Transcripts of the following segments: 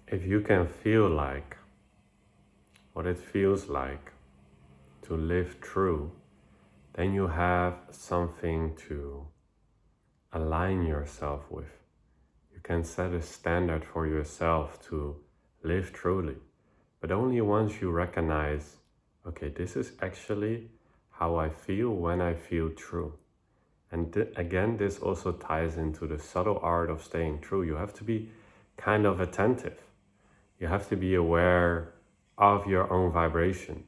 if you can feel like what it feels like to live true, then you have something to align yourself with. You can set a standard for yourself to live truly, but only once you recognize, okay, this is actually how I feel when I feel true. And again, this also ties into the subtle art of staying true. You have to be kind of attentive. You have to be aware of your own vibration.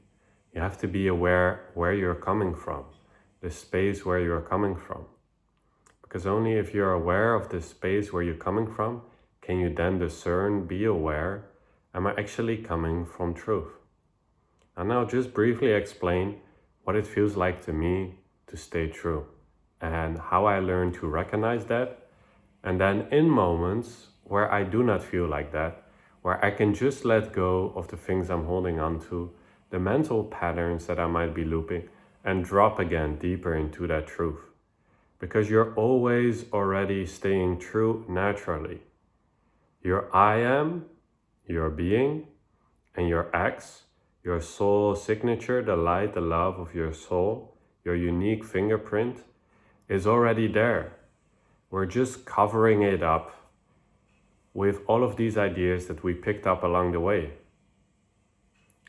You have to be aware where you're coming from, the space where you're coming from. Because only if you're aware of the space where you're coming from, can you then discern, be aware, am I actually coming from truth? And now just briefly explain what it feels like to me to stay true and how I learned to recognize that. And then in moments where I do not feel like that, where I can just let go of the things I'm holding on to, the mental patterns that I might be looping, and drop again deeper into that truth. Because you're always already staying true naturally. Your I am, your being, and your X, your soul signature, the light, the love of your soul, your unique fingerprint, is already there. We're just covering it up with all of these ideas that we picked up along the way.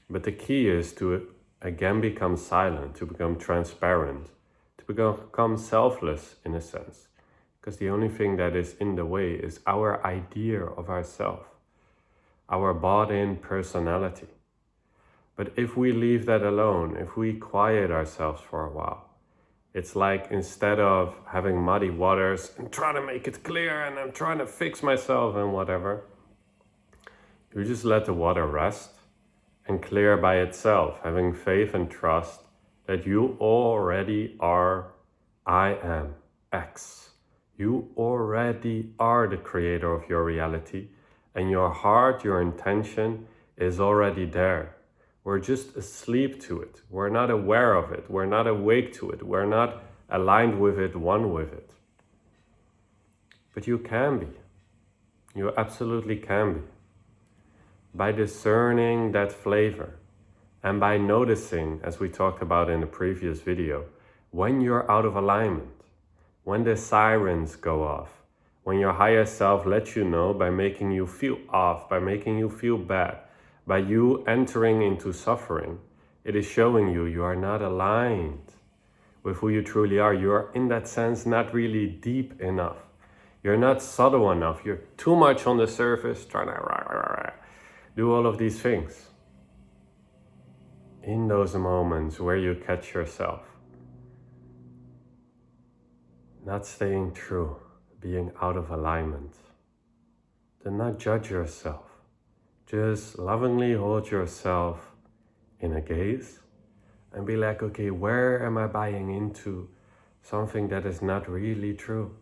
But the key is to again become silent, to become transparent, to become selfless in a sense. Because the only thing that is in the way is our idea of ourselves, our bought-in personality. But if we leave that alone, if we quiet ourselves for a while, it's like instead of having muddy waters and trying to make it clear and I'm trying to fix myself and whatever, you just let the water rest and clear by itself, having faith and trust that you already are I am X. You already are the creator of your reality, and your heart, your intention is already there. We're just asleep to it. We're not aware of it. We're not awake to it. We're not aligned with it, one with it. But you can be. You absolutely can be. By discerning that flavor and by noticing, as we talked about in the previous video, when you're out of alignment, when the sirens go off, when your higher self lets you know by making you feel off, by making you feel bad, by you entering into suffering, it is showing you you are not aligned with who you truly are. You are, in that sense, not really deep enough. You're not subtle enough. You're too much on the surface, trying to do all of these things. In those moments where you catch yourself not staying true, being out of alignment, do not judge yourself. Just lovingly hold yourself in a gaze and be like, okay, where am I buying into something that is not really true?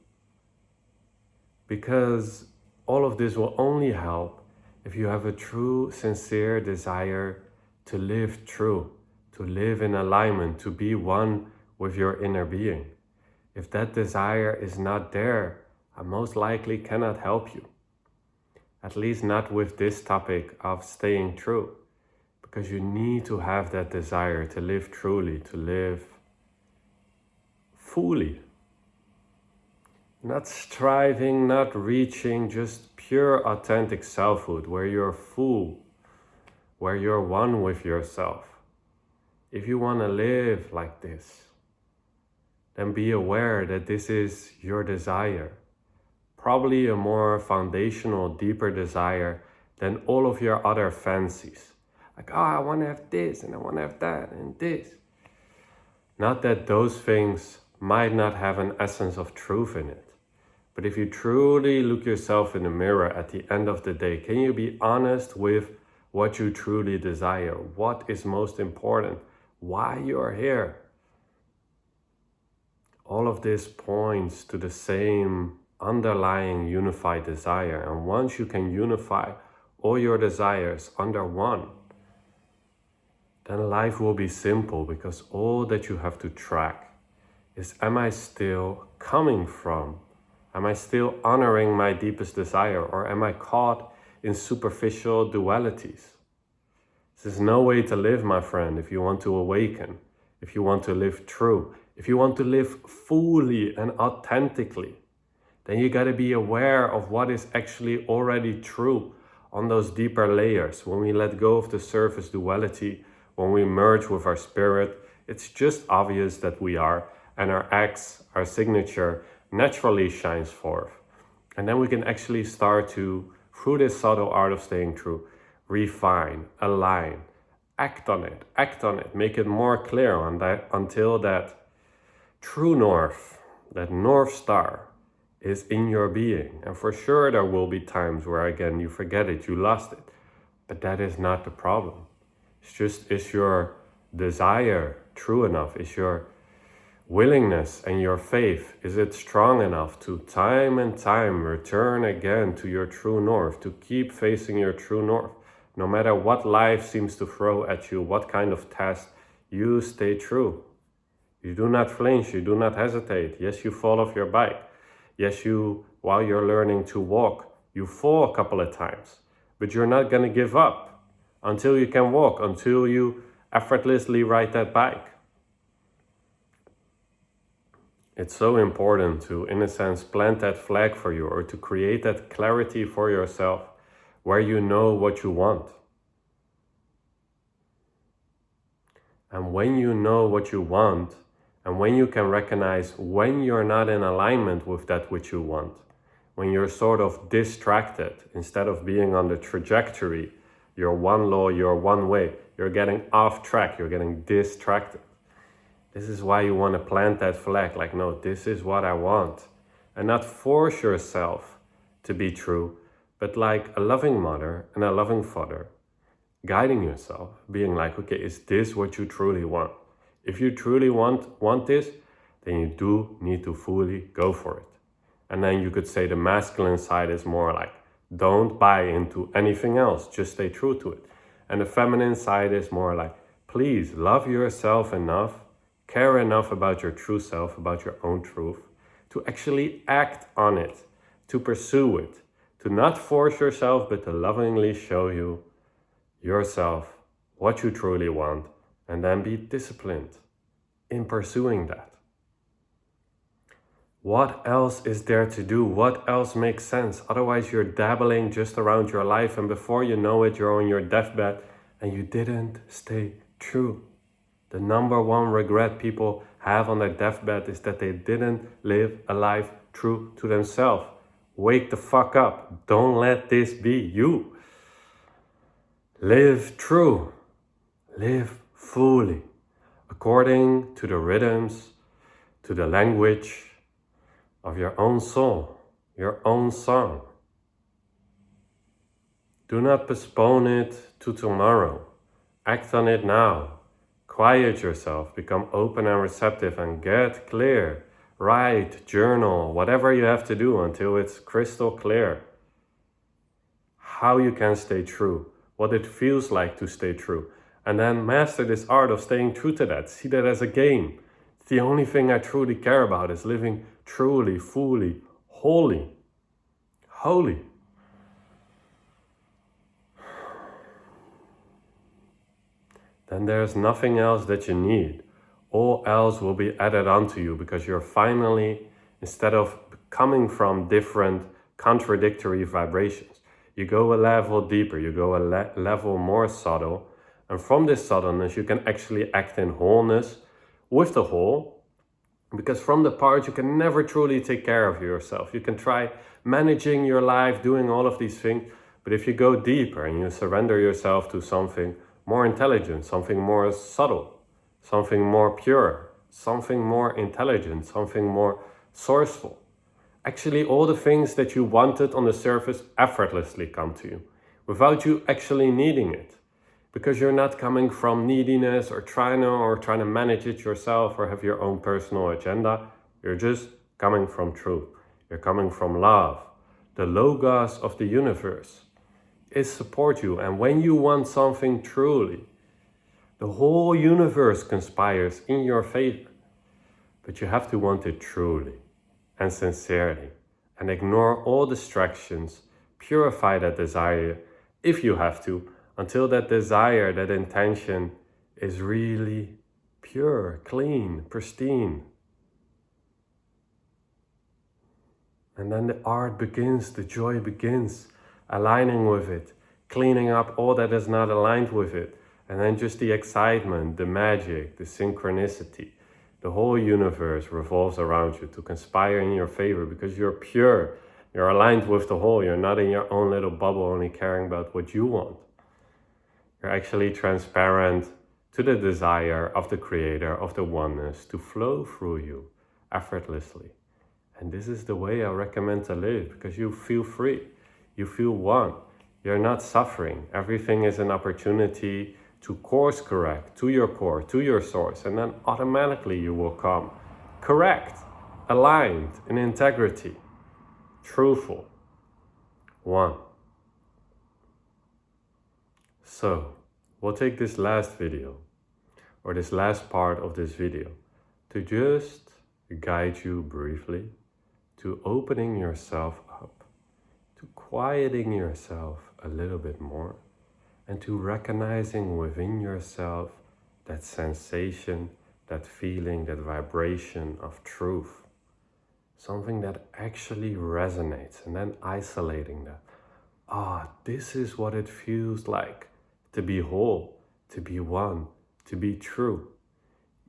Because all of this will only help if you have a true, sincere desire to live true, to live in alignment, to be one with your inner being. If that desire is not there, I most likely cannot help you. At least not with this topic of staying true. Because you need to have that desire to live truly, to live fully. Not striving, not reaching, just pure authentic selfhood, where you're full, where you're one with yourself. If you want to live like this, then be aware that this is your desire. Probably a more foundational, deeper desire than all of your other fancies. Like, oh, I want to have this and I want to have that and this. Not that those things might not have an essence of truth in it. But if you truly look yourself in the mirror at the end of the day, can you be honest with what you truly desire? What is most important? Why you're here? All of this points to the same underlying unified desire. And once you can unify all your desires under one, then life will be simple, because all that you have to track is, am I still coming from? Am I still honoring my deepest desire, or am I caught in superficial dualities. This is no way to live, my friend, if you want to awaken, if you want to live true, if you want to live fully and authentically. Then you got to be aware of what is actually already true on those deeper layers. When we let go of the surface duality, when we merge with our spirit, it's just obvious that we are, and our X, our signature, naturally shines forth. And then we can actually start to, through this subtle art of staying true, refine, align, act on it, make it more clear on that, until that true north, that North Star, is in your being. And for sure there will be times where again you forget it, you lost it. But that is not the problem. It's just, is your desire true enough? Is your willingness and your faith, is it strong enough to time and time return again to your true north, to keep facing your true north? No matter what life seems to throw at you, what kind of test, you stay true. You do not flinch, you do not hesitate. Yes, you fall off your bike. Yes, while you're learning to walk, you fall a couple of times, but you're not going to give up until you can walk, until you effortlessly ride that bike. It's so important to, in a sense, plant that flag for you, or to create that clarity for yourself where you know what you want. And when you know what you want, and when you can recognize when you're not in alignment with that which you want, when you're sort of distracted, instead of being on the trajectory, your one law, your one way, you're getting off track, you're getting distracted. This is why you want to plant that flag, like, no, this is what I want. And not force yourself to be true, but like a loving mother and a loving father, guiding yourself, being like, okay, is this what you truly want? If you truly want this, then you do need to fully go for it. And then you could say the masculine side is more like, don't buy into anything else, just stay true to it. And the feminine side is more like, please love yourself enough, care enough about your true self, about your own truth, to actually act on it, to pursue it, to not force yourself, but to lovingly show yourself what you truly want, and then be disciplined in pursuing that. What else is there to do? What else makes sense? Otherwise you're dabbling just around your life, and before you know it, you're on your deathbed and you didn't stay true. The number one regret people have on their deathbed is that they didn't live a life true to themselves. Wake the fuck up. Don't let this be you. Live true. Live fully, according to the rhythms, to the language of your own soul, your own song. Do not postpone it to tomorrow. Act on it now. Quiet yourself, become open and receptive, and get clear. Write, journal, whatever you have to do until it's crystal clear. How you can stay true, what it feels like to stay true. And then master this art of staying true to that. See that as a game. It's the only thing I truly care about, is living truly, fully, holy. Then there's nothing else that you need. All else will be added onto you, because you're finally, instead of coming from different contradictory vibrations, you go a level deeper, you go a level more subtle. And from this subtleness, you can actually act in wholeness with the whole, because from the part, you can never truly take care of yourself. You can try managing your life, doing all of these things, but if you go deeper and you surrender yourself to something more intelligent, something more subtle, something more pure, something more intelligent, something more sourceful, actually all the things that you wanted on the surface effortlessly come to you, without you actually needing it. Because you're not coming from neediness or trying to manage it yourself or have your own personal agenda. You're just coming from truth. You're coming from love. The logos of the universe is support you. And when you want something truly, the whole universe conspires in your favor. But you have to want it truly and sincerely, and ignore all distractions Purify that desire if you have to, until that desire, that intention is really pure, clean, pristine. And then the art begins, the joy begins, aligning with it, cleaning up all that is not aligned with it. And then just the excitement, the magic, the synchronicity. The whole universe revolves around you to conspire in your favor because you're pure. You're aligned with the whole. You're not in your own little bubble only caring about what you want. You're actually transparent to the desire of the creator, of the oneness to flow through you effortlessly. And this is the way I recommend to live, because you feel free, you feel one, you're not suffering. Everything is an opportunity to course correct to your core, to your source, and then automatically you will come correct, aligned, in integrity, truthful, one. So, we'll take this last video, or this last part of this video, to just guide you briefly to opening yourself up, to quieting yourself a little bit more, and to recognizing within yourself that sensation, that feeling, that vibration of truth. Something that actually resonates, and then isolating that. This is what it feels like to be whole, to be one, to be true.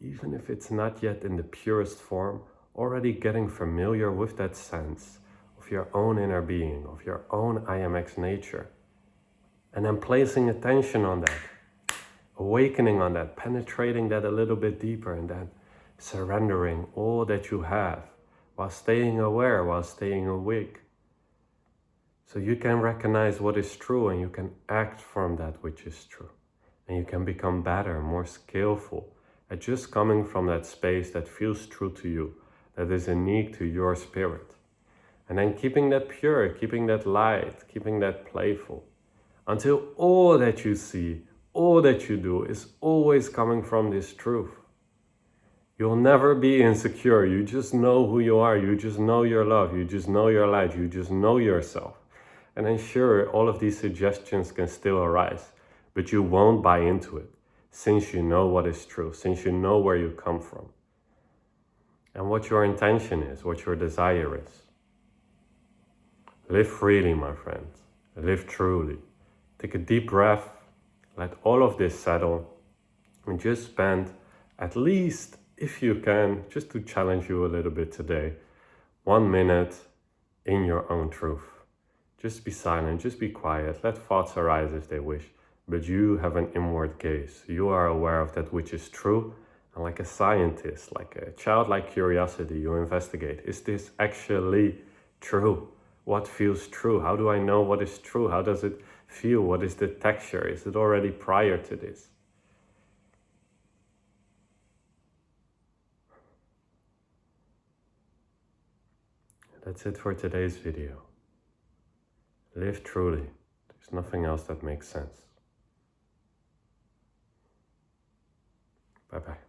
Even if it's not yet in the purest form, already getting familiar with that sense of your own inner being, of your own IMX nature. And then placing attention on that, awakening on that, penetrating that a little bit deeper, and then surrendering all that you have while staying aware, while staying awake. So you can recognize what is true and you can act from that which is true. And you can become better, more skillful at just coming from that space that feels true to you, that is unique to your spirit. And then keeping that pure, keeping that light, keeping that playful, until all that you see, all that you do is always coming from this truth. You'll never be insecure. You just know who you are. You just know your love. You just know your light. You just know yourself. And then sure, all of these suggestions can still arise, but you won't buy into it since you know what is true, since you know where you come from and what your intention is, what your desire is. Live freely, my friends. Live truly. Take a deep breath. Let all of this settle and just spend at least, if you can, just to challenge you a little bit today, 1 minute in your own truth. Just be silent, just be quiet. Let thoughts arise if they wish, but you have an inward gaze. You are aware of that which is true, and like a scientist, like a childlike curiosity, you investigate. Is this actually true? What feels true? How do I know what is true? How does it feel? What is the texture? Is it already prior to this? That's it for today's video. Live truly. There's nothing else that makes sense. Bye-bye.